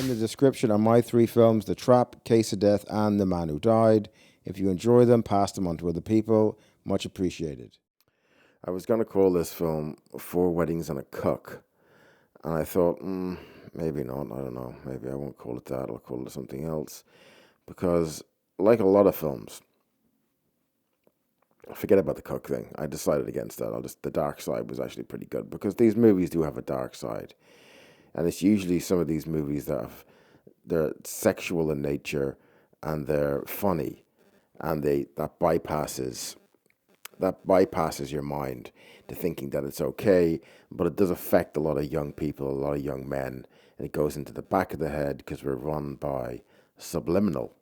In the description are my three films: The Trap, Case of Death, and The Man Who Died. If you enjoy them, pass them on to other people. Much appreciated. I was going to call this film Four Weddings and a Cuck, and I thought, maybe not. I don't know. Maybe I won't call it that. I'll call it something else. Because, like a lot of films, forget about the cuck thing. I decided against that. The dark side was actually pretty good because these movies do have a dark side, and it's usually some of these movies they're sexual in nature and they're funny, and that bypasses your mind to thinking that it's okay, but it does affect a lot of young people, a lot of young men, and it goes into the back of the head because we're run by subliminal.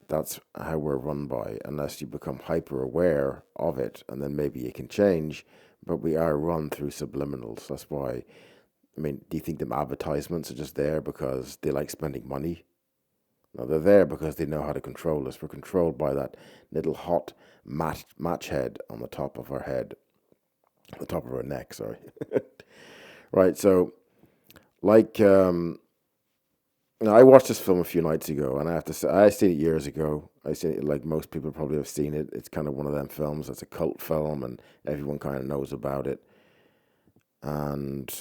That's how we're run by, unless you become hyper aware of it, and then maybe it can change. But we are run through subliminals. That's why. I mean, do you think them advertisements are just there because they like spending money? No, they're there because they know how to control us. We're controlled by that little hot match head on the top of our head, the top of our neck. Sorry. Right. So, like, I watched this film a few nights ago, and I have to say, I seen it years ago. I seen it like most people probably have seen it. It's kind of one of them films. It's a cult film, and everyone kind of knows about it. And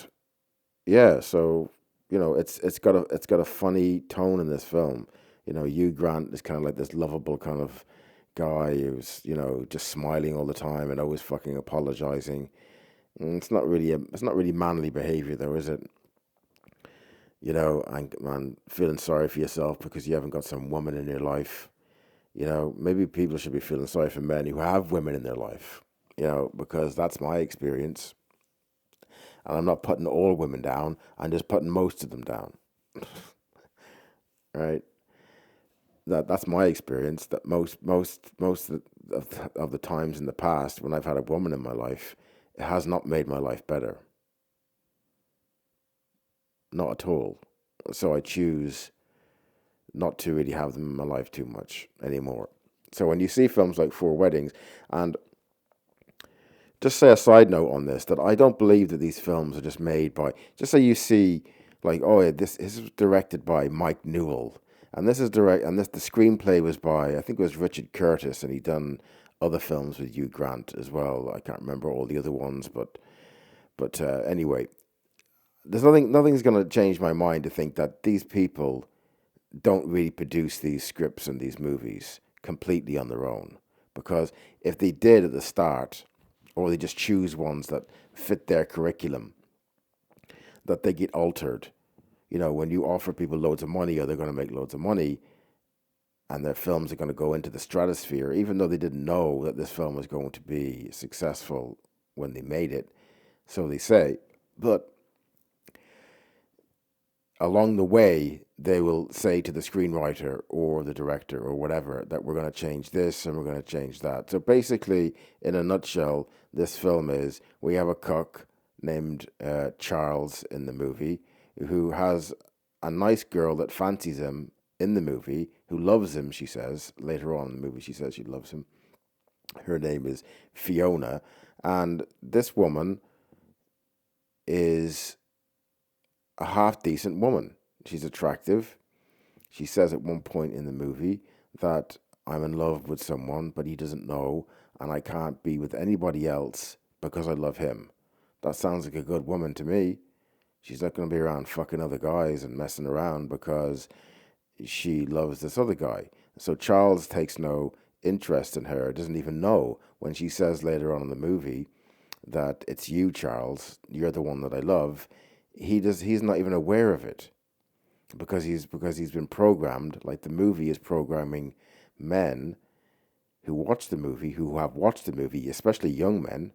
yeah, so it's got a funny tone in this film. Hugh Grant is kind of like this lovable kind of guy who's just smiling all the time and always fucking apologizing. And it's not really manly behavior though, is it? And man, feeling sorry for yourself because you haven't got some woman in your life. Maybe people should be feeling sorry for men who have women in their life. Because that's my experience. And I'm not putting all women down. I'm just putting most of them down. Right? That's my experience. That most of the times in the past when I've had a woman in my life, it has not made my life better. Not at all. So I choose not to really have them in my life too much anymore. So when you see films like Four Weddings, and just say a side note on this, that I don't believe that these films are just made by, just say you see, like, oh, yeah, this is directed by Mike Newell, and the screenplay was by, I think it was Richard Curtis, and he done other films with Hugh Grant as well. I can't remember all the other ones, but anyway, nothing's going to change my mind to think that these people don't really produce these scripts and these movies completely on their own. Because if they did at the start, or they just choose ones that fit their curriculum, that they get altered. When you offer people loads of money, or they're going to make loads of money, and their films are going to go into the stratosphere, even though they didn't know that this film was going to be successful when they made it, so they say. But along the way, they will say to the screenwriter or the director or whatever that we're going to change this and we're going to change that. So basically, in a nutshell, this film is we have a cook named Charles in the movie who has a nice girl that fancies him in the movie, who loves him, she says. Later on in the movie, she says she loves him. Her name is Fiona. And this woman is a half decent woman. She's attractive. She says at one point in the movie that I'm in love with someone, but he doesn't know, and I can't be with anybody else because I love him. That sounds like a good woman to me. She's not going to be around fucking other guys and messing around because she loves this other guy. So Charles takes no interest in her, doesn't even know when she says later on in the movie that it's you, Charles, you're the one that I love. He's not even aware of it because he's been programmed, like the movie is programming men who have watched the movie, especially young men,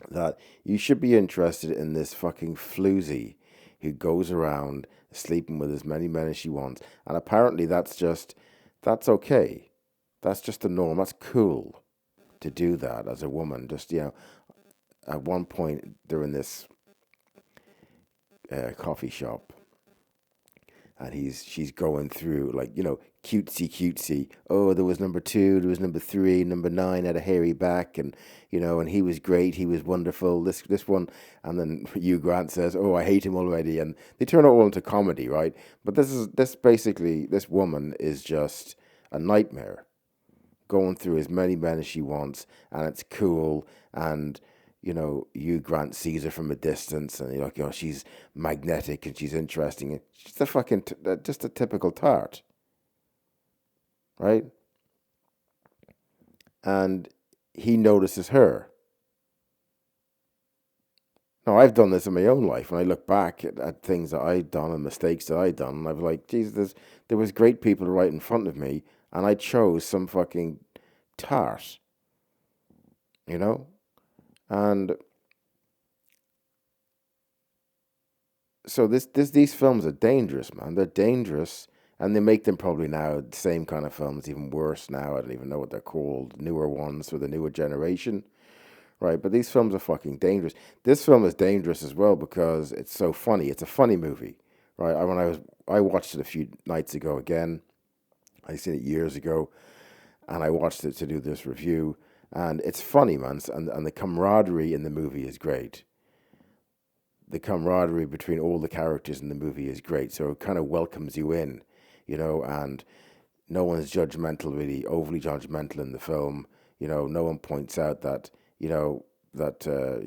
that you should be interested in this fucking floozy who goes around sleeping with as many men as she wants. And apparently that's okay. That's just the norm. That's cool to do that as a woman. Just, at one point during this coffee shop, and she's going through like, cutesy cutesy. Oh, there was number two, there was number three, number nine had a hairy back, and and he was great, he was wonderful. This one, and then Hugh Grant says, "Oh, I hate him already," and they turn it all into comedy, right? But this basically, this woman is just a nightmare, going through as many men as she wants, and it's cool. And Hugh Grant sees her from a distance, and you're like, she's magnetic and she's interesting. She's a fucking just a typical tart, right? And he notices her. Now, I've done this in my own life. When I look back at things that I've done and mistakes that I've done, I'm like, Jesus, there was great people right in front of me, and I chose some fucking tart, you know? And so these films are dangerous, man. They're dangerous, and they make them probably now the same kind of films, even worse now. I don't even know what they're called, newer ones for the newer generation, right? But these films are fucking dangerous. This film is dangerous as well because it's so funny. It's a funny movie, right? I watched it a few nights ago again. I seen it years ago, and I watched it to do this review, and it's funny, man. And the camaraderie in the movie is great. The camaraderie between all the characters in the movie is great. So it kind of welcomes you in, and no one's judgmental, really overly judgmental in the film. No one points out that,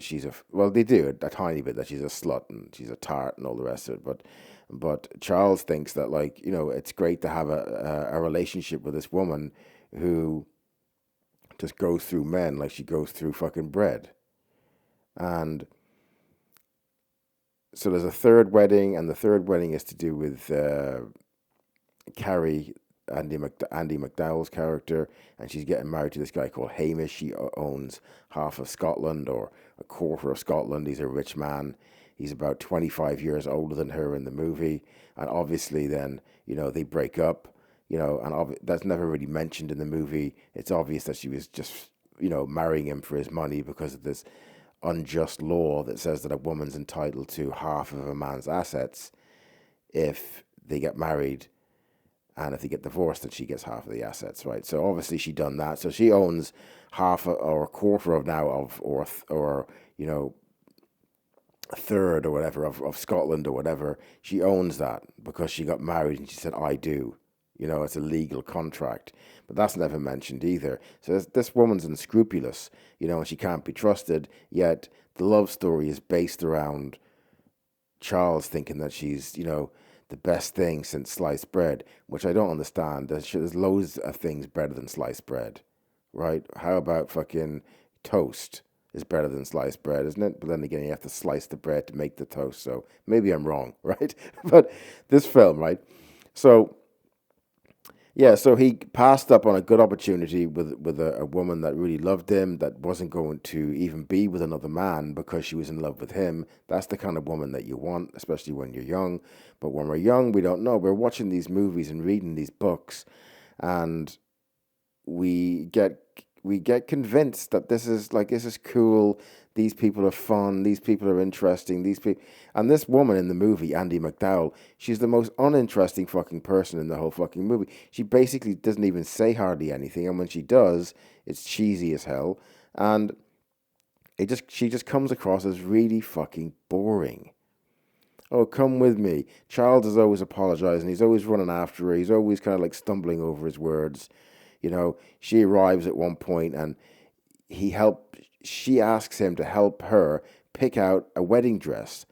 she's well, they do a tiny bit, that she's a slut and she's a tart and all the rest of it. But Charles thinks that, like, it's great to have a relationship with this woman who just goes through men like she goes through fucking bread. And so there's a third wedding, and the third wedding is to do with Carrie, Andy McDowell's character, and she's getting married to this guy called Hamish. He owns half of Scotland, or a quarter of Scotland. He's a rich man. He's about 25 years older than her in the movie, and obviously then, they break up, and that's never really mentioned in the movie. It's obvious that she was just, marrying him for his money because of this unjust law that says that a woman's entitled to half of a man's assets if they get married, and if they get divorced, then she gets half of the assets, right? So obviously she done that. So she owns half or a quarter of now of or a third or whatever of Scotland or whatever. She owns that because she got married and she said, "I do." It's a legal contract, but that's never mentioned either. So this woman's unscrupulous, and she can't be trusted. Yet the love story is based around Charles thinking that she's, the best thing since sliced bread, which I don't understand. There's loads of things better than sliced bread, right? How about fucking toast is better than sliced bread, isn't it? But then again, you have to slice the bread to make the toast. So maybe I'm wrong, right? But this film, right? So yeah, so he passed up on a good opportunity with a woman that really loved him, that wasn't going to even be with another man because she was in love with him. That's the kind of woman that you want, especially when you're young. But when we're young, we don't know. We're watching these movies and reading these books, and we get we get convinced that this is cool. These people are fun. These people are interesting. These people, and this woman in the movie, Andy McDowell, she's the most uninteresting fucking person in the whole fucking movie. She basically doesn't even say hardly anything, and when she does, it's cheesy as hell, and she just comes across as really fucking boring. Oh, come with me. Charles is always apologizing. He's always running after her. He's always kind of like stumbling over his words. She arrives at one point, and she asks him to help her pick out a wedding dress.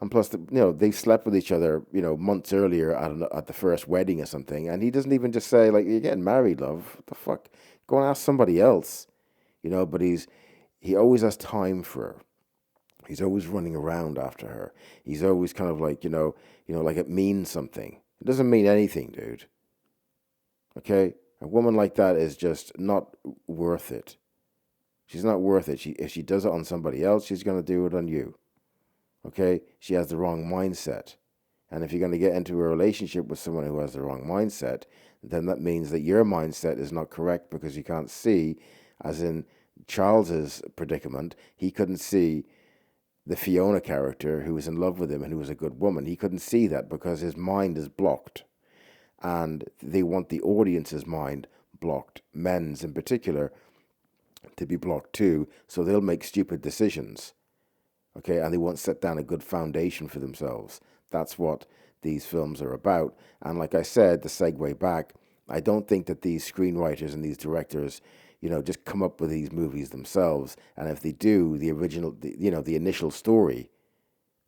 And plus, they slept with each other, months earlier at the first wedding or something. And he doesn't even just say, like, "You're getting married, love. What the fuck? Go and ask somebody else." But he always has time for her. He's always running around after her. He's always kind of like, like it means something. It doesn't mean anything, dude. Okay? A woman like that is just not worth it. She's not worth it. If she does it on somebody else, she's going to do it on you. Okay? She has the wrong mindset. And if you're going to get into a relationship with someone who has the wrong mindset, then that means that your mindset is not correct, because you can't see, as in Charles's predicament, he couldn't see the Fiona character who was in love with him and who was a good woman. He couldn't see that because his mind is blocked. And they want the audience's mind blocked, men's in particular, to be blocked too, so they'll make stupid decisions. Okay, and they won't set down a good foundation for themselves. That's what these films are about. And like I said, the segue back, I don't think that these screenwriters and these directors, just come up with these movies themselves. And if they do, the original, the initial story,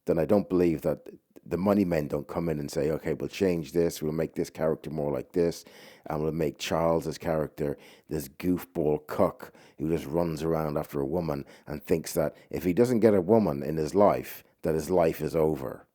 then I don't believe that the money men don't come in and say, okay, we'll change this, we'll make this character more like this, and we'll make Charles's character this goofball cuck who just runs around after a woman and thinks that if he doesn't get a woman in his life, that his life is over.